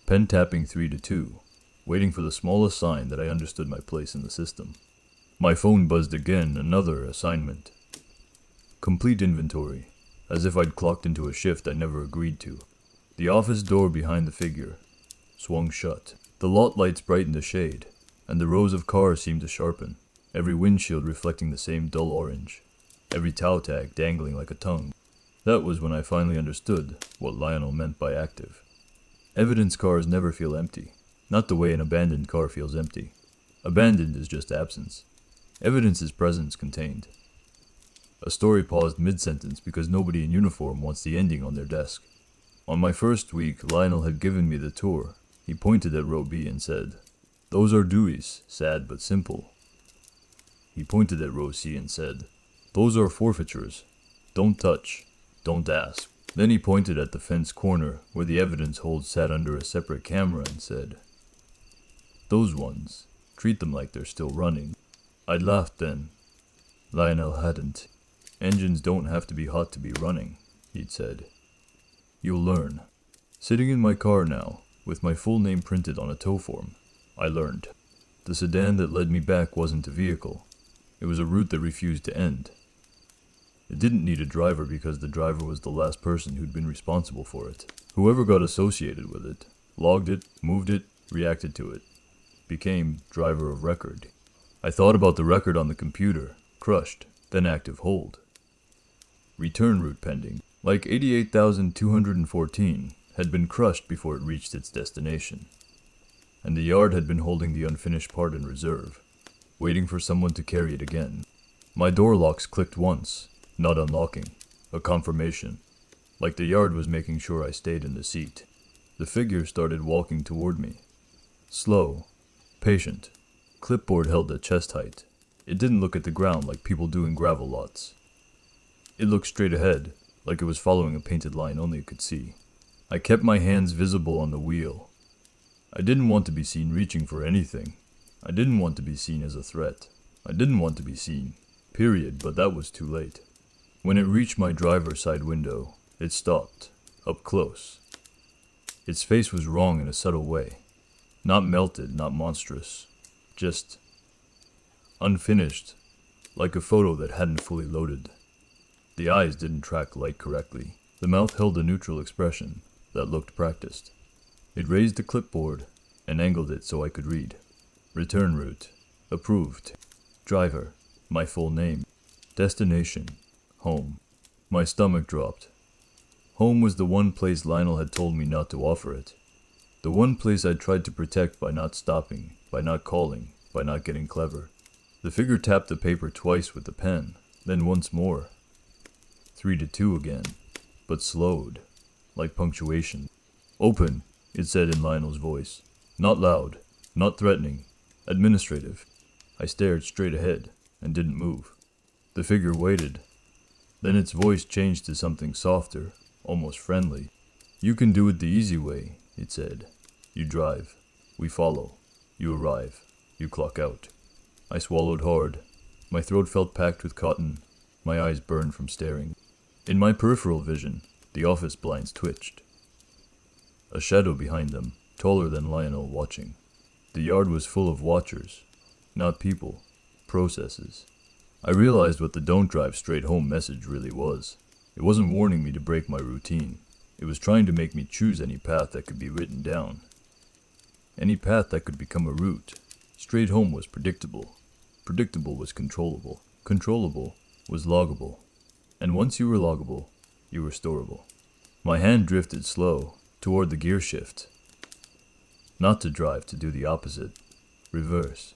Pen tapping 3 to 2, waiting for the smallest sign that I understood my place in the system. My phone buzzed again, another assignment. Complete inventory, as if I'd clocked into a shift I never agreed to. The office door behind the figure swung shut. The lot lights brightened the shade, and the rows of cars seemed to sharpen, every windshield reflecting the same dull orange, every tow tag dangling like a tongue. That was when I finally understood what Lionel meant by active. Evidence cars never feel empty, not the way an abandoned car feels empty. Abandoned is just absence. Evidence is presence contained. A story paused mid-sentence because nobody in uniform wants the ending on their desk. On my first week, Lionel had given me the tour. He pointed at row B and said, "Those are Dewey's, sad but simple." He pointed at row C and said, "Those are forfeitures. Don't touch. Don't ask." Then he pointed at the fence corner where the evidence hold sat under a separate camera and said, "Those ones, treat them like they're still running." I'd laughed then. Lionel hadn't. "Engines don't have to be hot to be running," he'd said. "You'll learn." Sitting in my car now, with my full name printed on a tow form, I learned. The sedan that led me back wasn't a vehicle. It was a route that refused to end. It didn't need a driver because the driver was the last person who'd been responsible for it. Whoever got associated with it, logged it, moved it, reacted to it, became driver of record. I thought about the record on the computer, crushed, then active hold. Return route pending, like 88,214, had been crushed before it reached its destination. And the yard had been holding the unfinished part in reserve, waiting for someone to carry it again. My door locks clicked once, not unlocking, a confirmation, like the yard was making sure I stayed in the seat. The figure started walking toward me. Slow, patient, clipboard held at chest height. It didn't look at the ground like people do in gravel lots. It looked straight ahead, like it was following a painted line only it could see. I kept my hands visible on the wheel. I didn't want to be seen reaching for anything. I didn't want to be seen as a threat. I didn't want to be seen, period, but that was too late. When it reached my driver's side window, it stopped, up close. Its face was wrong in a subtle way. Not melted, not monstrous. Just unfinished, like a photo that hadn't fully loaded. The eyes didn't track light correctly. The mouth held a neutral expression that looked practiced. It raised the clipboard and angled it so I could read. Return route. Approved. Driver. My full name. Destination. Home. My stomach dropped. Home was the one place Lionel had told me not to offer it. The one place I'd tried to protect by not stopping, by not calling, by not getting clever. The figure tapped the paper twice with the pen, then once more. 3-2 again, but slowed, like punctuation. Open, it said in Lionel's voice. Not loud, not threatening, administrative. I stared straight ahead and didn't move. The figure waited. Then its voice changed to something softer, almost friendly. You can do it the easy way, it said. You drive. We follow. You arrive. You clock out. I swallowed hard. My throat felt packed with cotton. My eyes burned from staring. In my peripheral vision, the office blinds twitched. A shadow behind them, taller than Lionel, watching. The yard was full of watchers. Not people. Processes. I realized what the "don't drive straight home" message really was. It wasn't warning me to break my routine. It was trying to make me choose any path that could be written down. Any path that could become a route. Straight home was predictable. Predictable was controllable. Controllable was loggable. And once you were loggable, you were storable. My hand drifted slow, toward the gear shift. Not to drive, to do the opposite. Reverse.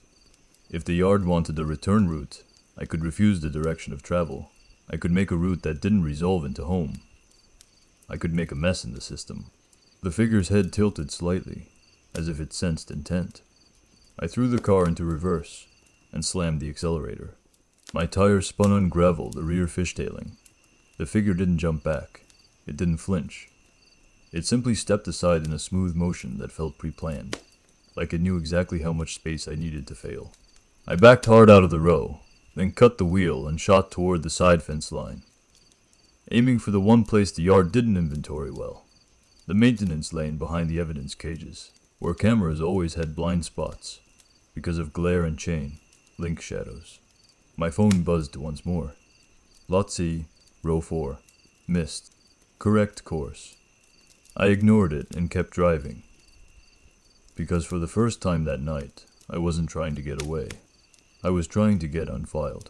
If the yard wanted a return route, I could refuse the direction of travel. I could make a route that didn't resolve into home. I could make a mess in the system. The figure's head tilted slightly, as if it sensed intent. I threw the car into reverse and slammed the accelerator. My tires spun on gravel, the rear fishtailing. The figure didn't jump back. It didn't flinch. It simply stepped aside in a smooth motion that felt pre-planned, like it knew exactly how much space I needed to fail. I backed hard out of the row, then cut the wheel and shot toward the side fence line, aiming for the one place the yard didn't inventory well, the maintenance lane behind the evidence cages, where cameras always had blind spots because of glare and chain, link shadows. My phone buzzed once more. Lot C, row 4. Missed. Correct course. I ignored it and kept driving. Because for the first time that night, I wasn't trying to get away. I was trying to get unfiled.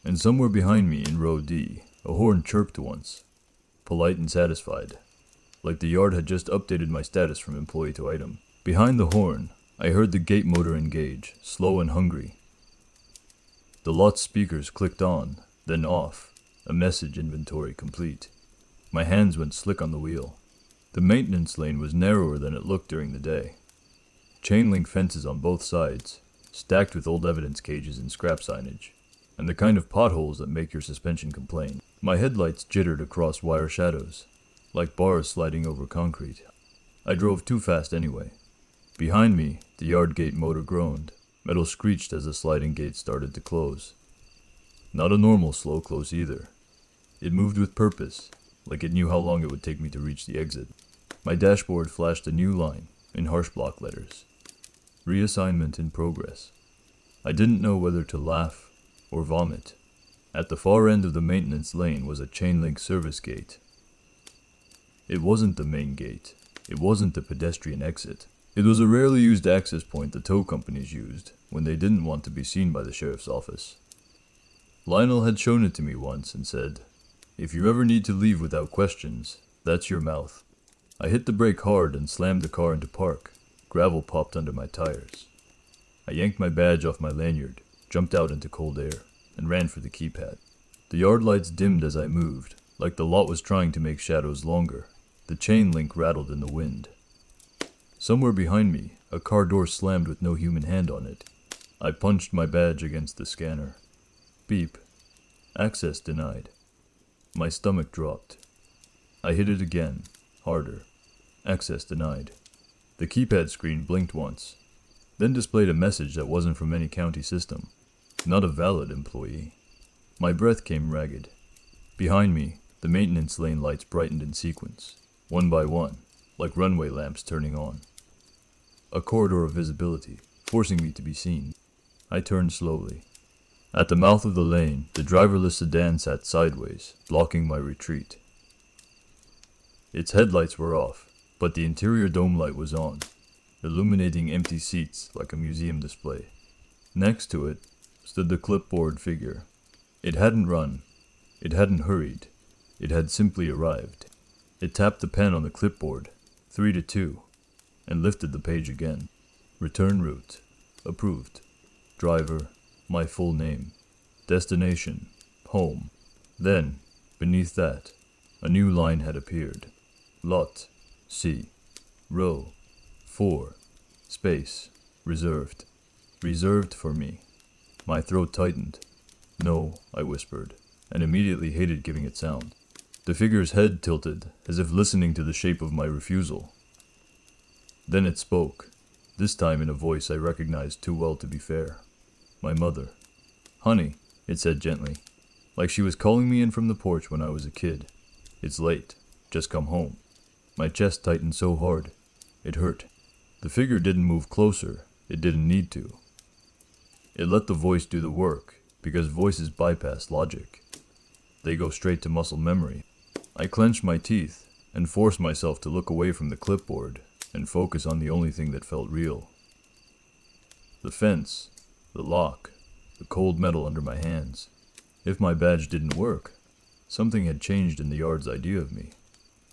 And somewhere behind me in row D, a horn chirped once, polite and satisfied, like the yard had just updated my status from employee to item. Behind the horn, I heard the gate motor engage, slow and hungry. The lot's speakers clicked on, then off, a message inventory complete. My hands went slick on the wheel. The maintenance lane was narrower than it looked during the day. Chain link fences on both sides, stacked with old evidence cages and scrap signage, and the kind of potholes that make your suspension complain. My headlights jittered across wire shadows, like bars sliding over concrete. I drove too fast anyway. Behind me, the yard gate motor groaned. Metal screeched as the sliding gate started to close. Not a normal slow close either. It moved with purpose, like it knew how long it would take me to reach the exit. My dashboard flashed a new line, in harsh block letters. Reassignment in progress. I didn't know whether to laugh or vomit. At the far end of the maintenance lane was a chain link service gate. It wasn't the main gate. It wasn't the pedestrian exit. It was a rarely used access point the tow companies used when they didn't want to be seen by the sheriff's office. Lionel had shown it to me once and said, "If you ever need to leave without questions, that's your mouth." I hit the brake hard and slammed the car into park. Gravel popped under my tires. I yanked my badge off my lanyard, jumped out into cold air, and ran for the keypad. The yard lights dimmed as I moved, like the lot was trying to make shadows longer. The chain link rattled in the wind. Somewhere behind me, a car door slammed with no human hand on it. I punched my badge against the scanner. Beep. Access denied. My stomach dropped. I hit it again, harder. Access denied. The keypad screen blinked once, then displayed a message that wasn't from any county system. Not a valid employee. My breath came ragged. Behind me, the maintenance lane lights brightened in sequence, one by one, like runway lamps turning on. A corridor of visibility, forcing me to be seen. I turned slowly. At the mouth of the lane, the driverless sedan sat sideways, blocking my retreat. Its headlights were off, but the interior dome light was on, illuminating empty seats like a museum display. Next to it stood the clipboard figure. It hadn't run. It hadn't hurried. It had simply arrived. It tapped the pen on the clipboard, 3-2, and lifted the page again. Return route. Approved. Driver. My full name. Destination. Home. Then, beneath that, a new line had appeared. Lot. C. Row. 4. Space. Reserved. Reserved for me. My throat tightened. No, I whispered, and immediately hated giving it sound. The figure's head tilted, as if listening to the shape of my refusal. Then it spoke, this time in a voice I recognized too well to be fair. My mother. Honey, it said gently, like she was calling me in from the porch when I was a kid. It's late. Just come home. My chest tightened so hard. It hurt. The figure didn't move closer. It didn't need to. It let the voice do the work, because voices bypass logic. They go straight to muscle memory. I clenched my teeth and forced myself to look away from the clipboard and focus on the only thing that felt real. The fence, the lock, the cold metal under my hands. If my badge didn't work, something had changed in the yard's idea of me.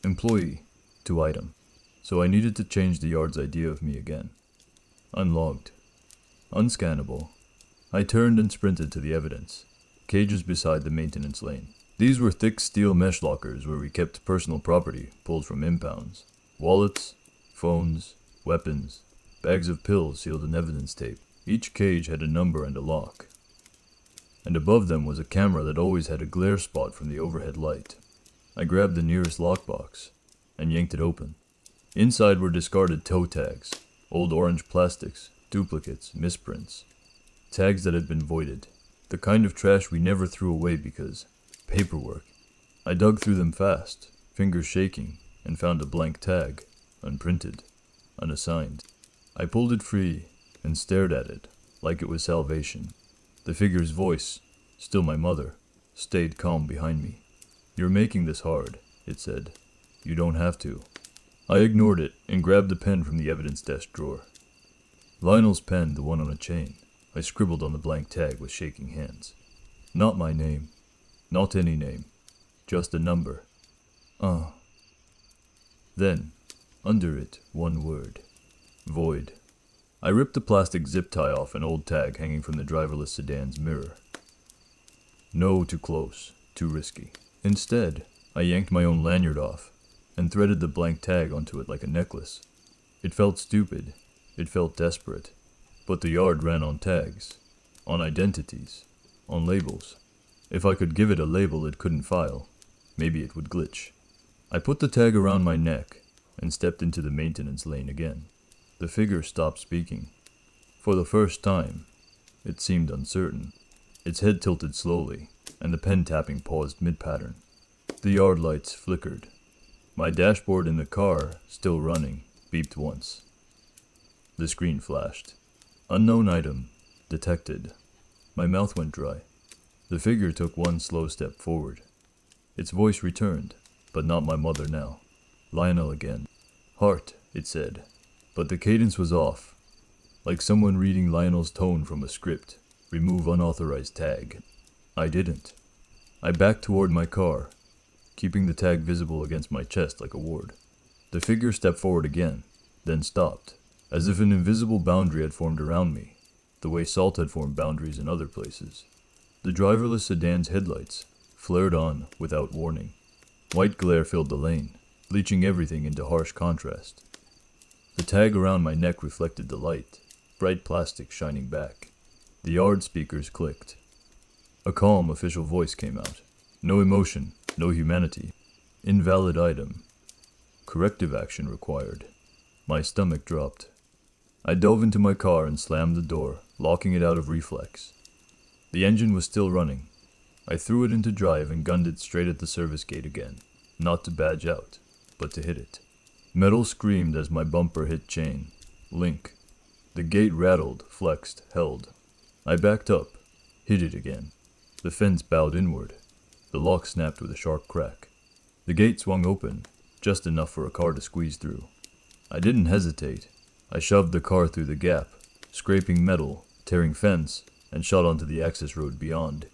Employee to item. So I needed to change the yard's idea of me again. Unlogged. Unscannable. I turned and sprinted to the evidence. Cages beside the maintenance lane. These were thick steel mesh lockers where we kept personal property pulled from impounds. Wallets, phones, weapons, bags of pills sealed in evidence tape. Each cage had a number and a lock. And above them was a camera that always had a glare spot from the overhead light. I grabbed the nearest lockbox and yanked it open. Inside were discarded toe tags, old orange plastics, duplicates, misprints. Tags that had been voided. The kind of trash we never threw away because paperwork. I dug through them fast, fingers shaking, and found a blank tag, unprinted, unassigned. I pulled it free and stared at it like it was salvation. The figure's voice, still my mother, stayed calm behind me. You're making this hard, it said. You don't have to. I ignored it and grabbed the pen from the evidence desk drawer. Lionel's pen, the one on a chain. I scribbled on the blank tag with shaking hands. Not my name. Not any name. Just a number. Then, under it, one word. Void. I ripped the plastic zip tie off an old tag hanging from the driverless sedan's mirror. No, too close. Too risky. Instead, I yanked my own lanyard off and threaded the blank tag onto it like a necklace. It felt stupid. It felt desperate. But the yard ran on tags, on identities, on labels. If I could give it a label it couldn't file, maybe it would glitch. I put the tag around my neck and stepped into the maintenance lane again. The figure stopped speaking. For the first time, it seemed uncertain. Its head tilted slowly, and the pen tapping paused mid-pattern. The yard lights flickered. My dashboard in the car, still running, beeped once. The screen flashed. Unknown item. Detected. My mouth went dry. The figure took one slow step forward. Its voice returned, but not my mother now. Lionel again. Heart, it said, but the cadence was off. Like someone reading Lionel's tone from a script. Remove unauthorized tag. I didn't. I backed toward my car, keeping the tag visible against my chest like a ward. The figure stepped forward again, then stopped. As if an invisible boundary had formed around me, the way salt had formed boundaries in other places. The driverless sedan's headlights flared on without warning. White glare filled the lane, bleaching everything into harsh contrast. The tag around my neck reflected the light, bright plastic shining back. The yard speakers clicked. A calm official voice came out. No emotion, no humanity. Invalid item. Corrective action required. My stomach dropped. I dove into my car and slammed the door, locking it out of reflex. The engine was still running. I threw it into drive and gunned it straight at the service gate again, not to badge out, but to hit it. Metal screamed as my bumper hit chain. Link. The gate rattled, flexed, held. I backed up, hit it again. The fence bowed inward. The lock snapped with a sharp crack. The gate swung open, just enough for a car to squeeze through. I didn't hesitate. I shoved the car through the gap, scraping metal, tearing fence, and shot onto the access road beyond.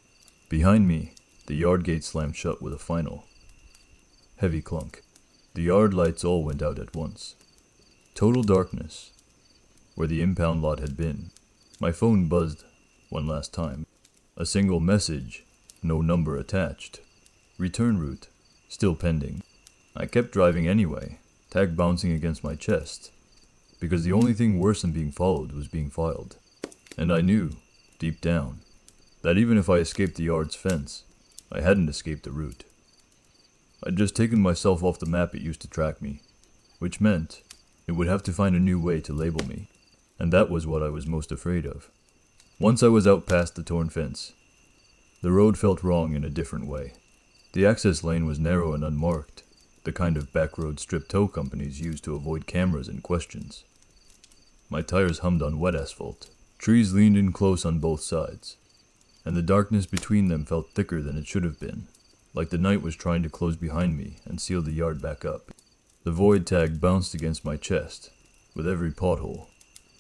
Behind me, the yard gate slammed shut with a final heavy clunk. The yard lights all went out at once. Total darkness, where the impound lot had been. My phone buzzed one last time. A single message, no number attached. Return route, still pending. I kept driving anyway, tag bouncing against my chest, because the only thing worse than being followed was being filed. And I knew, deep down, that even if I escaped the yard's fence, I hadn't escaped the route. I'd just taken myself off the map it used to track me, which meant it would have to find a new way to label me, and that was what I was most afraid of. Once I was out past the torn fence, the road felt wrong in a different way. The access lane was narrow and unmarked, the kind of backroad strip tow companies use to avoid cameras and questions. My tires hummed on wet asphalt. Trees leaned in close on both sides, and the darkness between them felt thicker than it should have been, like the night was trying to close behind me and seal the yard back up. The void tag bounced against my chest, with every pothole.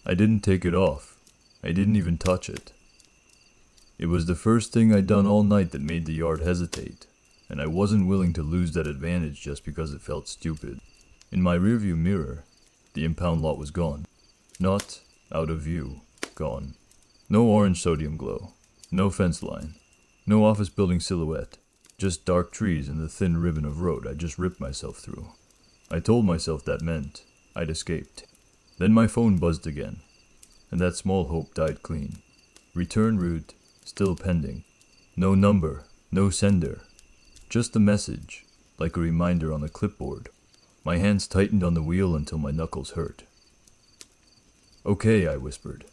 I didn't take it off. I didn't even touch it. It was the first thing I'd done all night that made the yard hesitate, and I wasn't willing to lose that advantage just because it felt stupid. In my rearview mirror, the impound lot was gone. Not out of view, gone. No orange sodium glow, no fence line, no office building silhouette, just dark trees and the thin ribbon of road I just ripped myself through. I told myself that meant I'd escaped. Then my phone buzzed again, and that small hope died clean. Return route, still pending. No number, no sender. Just the message, like a reminder on the clipboard. My hands tightened on the wheel until my knuckles hurt. Okay, I whispered.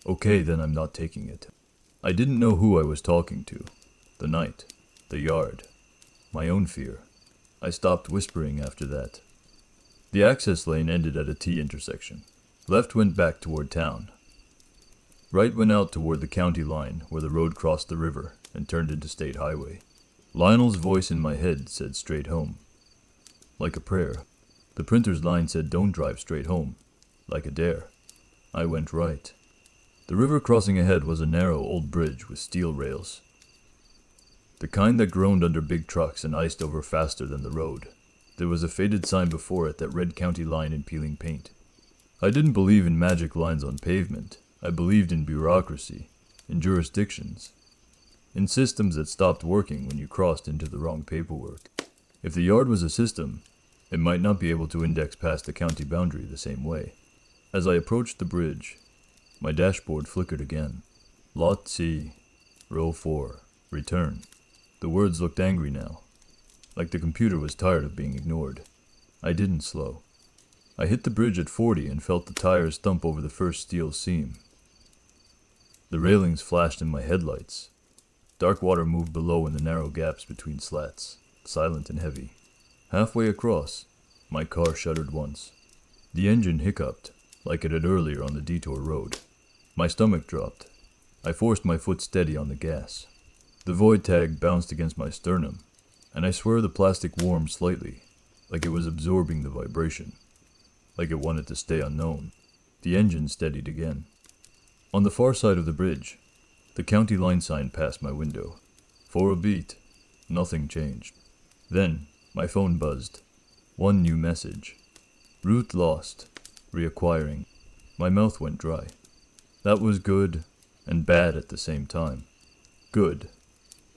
Okay, then I'm not taking it. I didn't know who I was talking to. The night, the yard, my own fear. I stopped whispering after that. The access lane ended at a T intersection. Left went back toward town. Right went out toward the county line where the road crossed the river and turned into state highway. Lionel's voice in my head said straight home. Like a prayer. The printer's line said don't drive straight home. Like a dare. I went right. The river crossing ahead was a narrow old bridge with steel rails. The kind that groaned under big trucks and iced over faster than the road. There was a faded sign before it that read county line in peeling paint. I didn't believe in magic lines on pavement. I believed in bureaucracy, in jurisdictions, in systems that stopped working when you crossed into the wrong paperwork. If the yard was a system, it might not be able to index past the county boundary the same way. As I approached the bridge, my dashboard flickered again. Lot C, row 4, return. The words looked angry now, like the computer was tired of being ignored. I didn't slow. I hit the bridge at 40 and felt the tires thump over the first steel seam. The railings flashed in my headlights. Dark water moved below in the narrow gaps between slats, silent and heavy. Halfway across, my car shuddered once. The engine hiccuped, like it had earlier on the detour road. My stomach dropped. I forced my foot steady on the gas. The void tag bounced against my sternum, and I swear the plastic warmed slightly, like it was absorbing the vibration, like it wanted to stay unknown. The engine steadied again. On the far side of the bridge, the county line sign passed my window. For a beat, nothing changed. Then, my phone buzzed. One new message. Route lost. Reacquiring. My mouth went dry. That was good and bad at the same time. Good,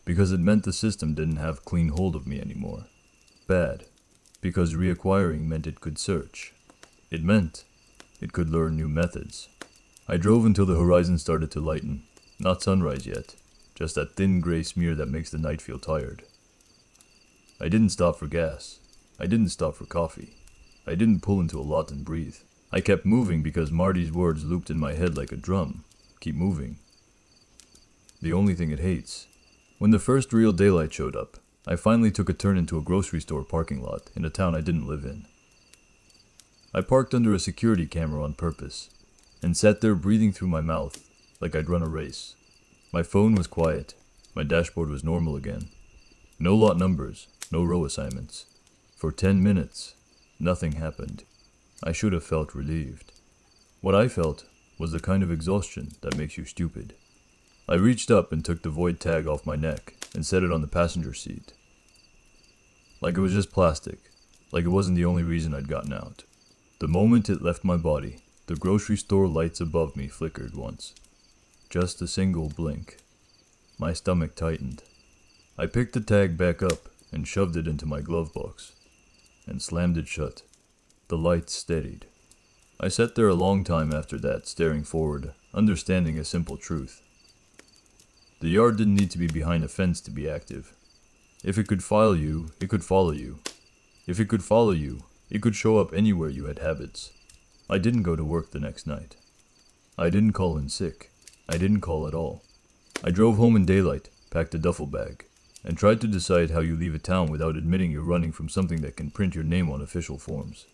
because it meant the system didn't have clean hold of me anymore. Bad, because reacquiring meant it could search. It meant it could learn new methods. I drove until the horizon started to lighten. Not sunrise yet, just that thin gray smear that makes the night feel tired. I didn't stop for gas. I didn't stop for coffee. I didn't pull into a lot and breathe. I kept moving because Marty's words looped in my head like a drum. Keep moving. The only thing it hates When the first real daylight showed up, I finally took a turn into a grocery store parking lot in a town I didn't live in. I parked under a security camera on purpose, and sat there breathing through my mouth like I'd run a race. My phone was quiet, my dashboard was normal again. No lot numbers, no row assignments. For 10 minutes, nothing happened. I should have felt relieved. What I felt was the kind of exhaustion that makes you stupid. I reached up and took the void tag off my neck and set it on the passenger seat. Like it was just plastic, like it wasn't the only reason I'd gotten out. The moment it left my body, the grocery store lights above me flickered once. Just a single blink. My stomach tightened. I picked the tag back up and shoved it into my glove box, and slammed it shut. The lights steadied. I sat there a long time after that, staring forward, understanding a simple truth. The yard didn't need to be behind a fence to be active. If it could file you, it could follow you. If it could follow you, it could show up anywhere you had habits. I didn't go to work the next night. I didn't call in sick. I didn't call at all. I drove home in daylight, packed a duffel bag, and tried to decide how you leave a town without admitting you're running from something that can print your name on official forms.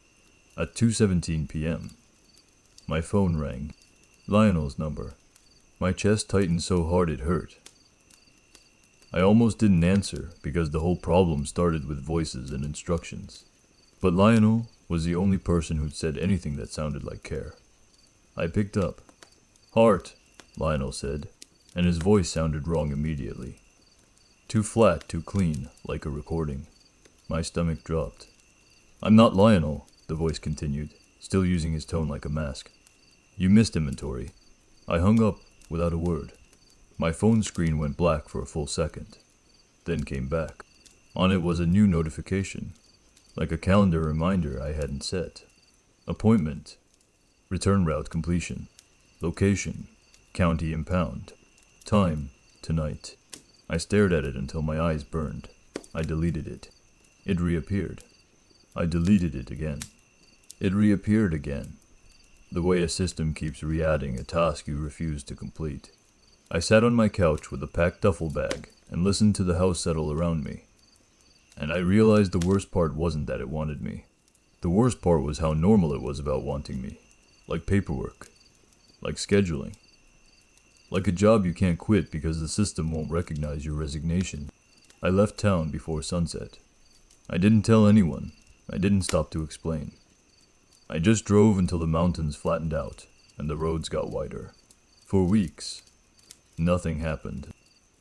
At 2:17 p.m., my phone rang. Lionel's number. My chest tightened so hard it hurt. I almost didn't answer because the whole problem started with voices and instructions. But Lionel was the only person who'd said anything that sounded like care. I picked up. "Hart," Lionel said, and his voice sounded wrong immediately. Too flat, too clean, like a recording. My stomach dropped. "I'm not Lionel," the voice continued, still using his tone like a mask. "You missed inventory." I hung up without a word. My phone screen went black for a full second, then came back. On it was a new notification, like a calendar reminder I hadn't set. Appointment. Return route completion. Location. County impound. Time. Tonight. I stared at it until my eyes burned. I deleted it. It reappeared. I deleted it again. It reappeared again. The way a system keeps re-adding a task you refuse to complete. I sat on my couch with a packed duffel bag and listened to the house settle around me. And I realized the worst part wasn't that it wanted me. The worst part was how normal it was about wanting me. Like paperwork. Like scheduling. Like a job you can't quit because the system won't recognize your resignation. I left town before sunset. I didn't tell anyone. I didn't stop to explain. I just drove until the mountains flattened out and the roads got wider. For weeks, nothing happened.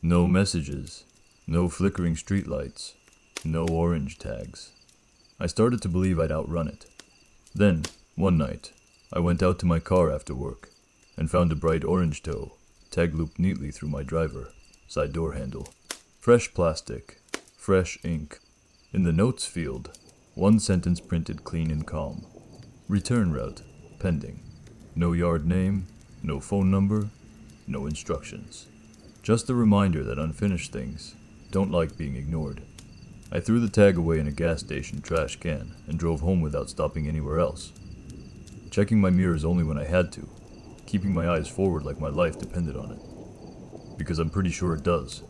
No messages. No flickering streetlights. No orange tags. I started to believe I'd outrun it. Then, one night, I went out to my car after work and found a bright orange tow, tag looped neatly through my driver, side door handle. Fresh plastic, fresh ink. In the notes field, one sentence printed clean and calm. Return route, pending. No yard name, no phone number, no instructions. Just a reminder that unfinished things don't like being ignored. I threw the tag away in a gas station trash can and drove home without stopping anywhere else. Checking my mirrors only when I had to, keeping my eyes forward like my life depended on it. Because I'm pretty sure it does.